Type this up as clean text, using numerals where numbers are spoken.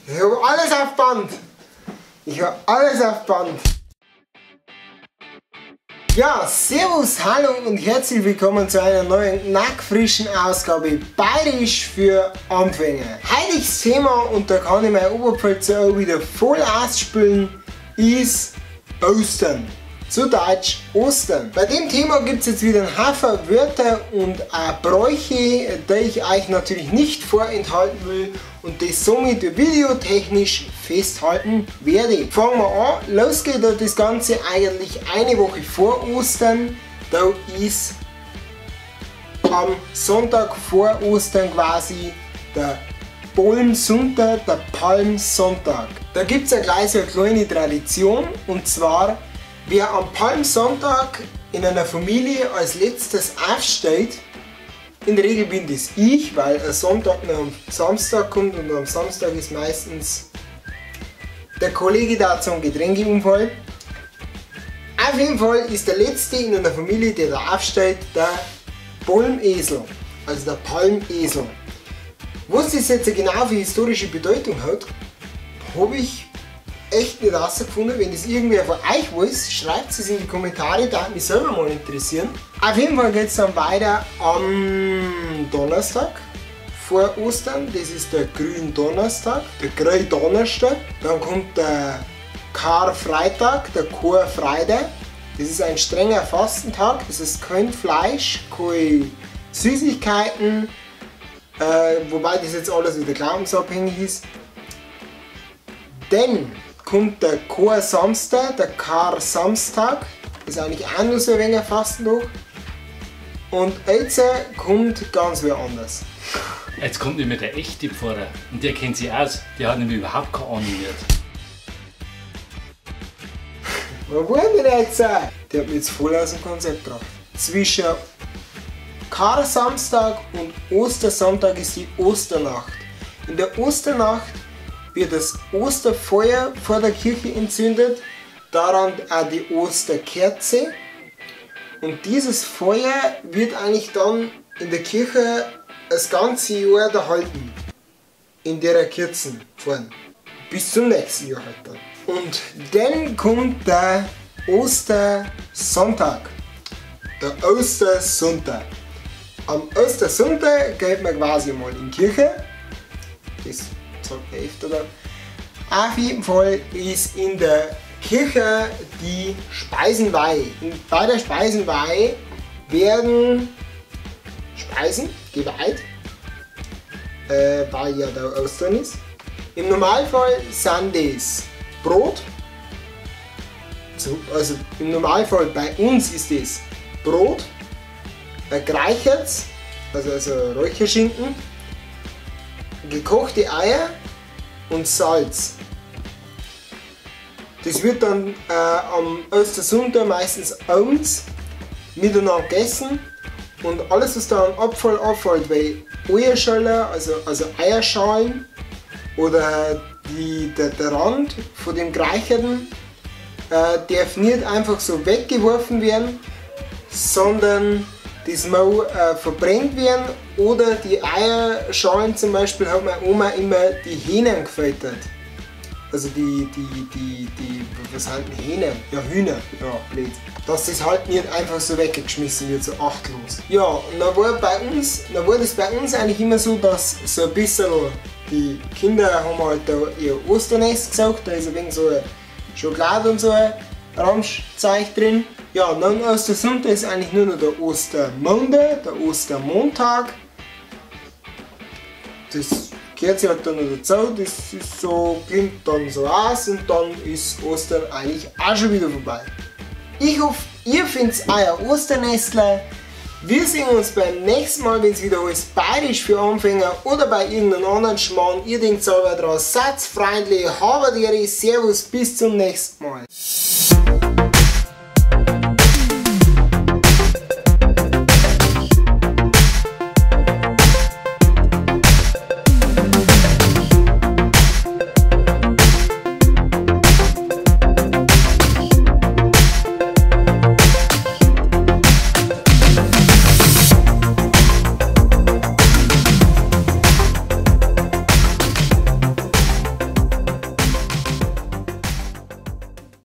Ich habe alles auf Band. Ich habe alles auf Band. Ja, servus, hallo und herzlich willkommen zu einer neuen nackfrischen Ausgabe Bayerisch für Anfänger. Heutiges Thema, und da kann ich mein Oberpfälzer auch wieder voll ausspülen, ist Ostern. Zu Deutsch Ostern. Bei dem Thema gibt es jetzt wieder einen Haufen Wörter und auch Bräuche, die ich euch natürlich nicht vorenthalten will und das somit videotechnisch festhalten werde. Fangen wir an. Los geht das Ganze eigentlich eine Woche vor Ostern. Da ist am Sonntag vor Ostern quasi der Palmsonntag, der Palmsonntag. Da gibt es ja gleich so eine kleine Tradition, und zwar: wer am Palmsonntag in einer Familie als letztes aufsteht, in der Regel bin das ich, weil ein Sonntag noch am Samstag kommt und am Samstag ist meistens der Kollege da zum Getränkeunfall. Auf jeden Fall ist der letzte in einer Familie, der da aufsteht, der Palmesel, also der Palmesel. Was das jetzt genau für historische Bedeutung hat, habe ich echt nicht rausgefunden. Wenn das irgendwer von euch weiß, schreibt es in die Kommentare, da würde mich selber mal interessieren. Auf jeden Fall geht es dann weiter am Donnerstag vor Ostern, das ist der Gründonnerstag, der Gründonnerstag. Dann kommt der Karfreitag, der Karfreitag. Das ist ein strenger Fastentag, das ist kein Fleisch, keine Süßigkeiten, wobei das jetzt alles wieder glaubensabhängig ist. Dann kommt der Kar-Samstag, der Kar-Samstag, das ist eigentlich auch nur so ein wenig Fastentag. Und jetzt kommt ganz wer anders. Jetzt kommt nämlich der echte Pfarrer und der kennt sich aus, der hat nämlich überhaupt keine Ahnung mehr. Wo wollen wir jetzt sein? Der hat mich jetzt voll aus dem Konzept gebracht. Zwischen Kar-Samstag und Ostersonntag ist die Osternacht. In der Osternacht wird das Osterfeuer vor der Kirche entzündet, daran auch die Osterkerze, und dieses Feuer wird eigentlich dann in der Kirche das ganze Jahr erhalten, in der Kerzen vorne, bis zum nächsten Jahr halt dann. Und dann kommt der Ostersonntag, der Ostersonntag. Am Ostersonntag geht man quasi mal in die Kirche, das sagt man öfter dann. Auf jeden Fall ist in der Kirche die Speisenweihe. Bei der Speisenweihe werden Speisen geweiht, weil ja da Ostern ist. Im Normalfall sind das Brot, also im Normalfall bei uns ist das Brot, ein Greicherz, also Räucherschinken, gekochte Eier und Salz. Das wird dann am Ostersonntag meistens abends miteinander gegessen, und alles, was da an Abfall anfällt, wie Eierschalen, also Eierschalen, oder der Rand von dem Greicherten, darf nicht einfach so weggeworfen werden, sondern das muss verbrennt werden, oder die Eierschalen zum Beispiel hat meine Oma immer die Hähnen gefüttert. Also was sind Hähnen? Ja, Hühner, ja, blöd. Dass das halt nicht einfach so weggeschmissen wird, so achtlos. Ja, und dann war das bei uns eigentlich immer so, dass so ein bisschen die Kinder haben halt da ihr Osternest gesagt, da ist ein wenig so Schokolade und so ein Ramschzeug drin. Ja, und dann Ostersonntag ist eigentlich nur noch der Ostermontag, der Ostermontag. Das gehört sich halt dann noch dazu, das ist so, klingt dann so aus, und dann ist Ostern eigentlich auch schon wieder vorbei. Ich hoffe, ihr findet euer Osternestler. Wir sehen uns beim nächsten Mal, wenn es wieder heißt Bayerisch für Anfänger oder bei irgendeinem anderen Schmarrn. Ihr denkt selber dran, seid freundlich, habert Ehre, Servus, bis zum nächsten Mal.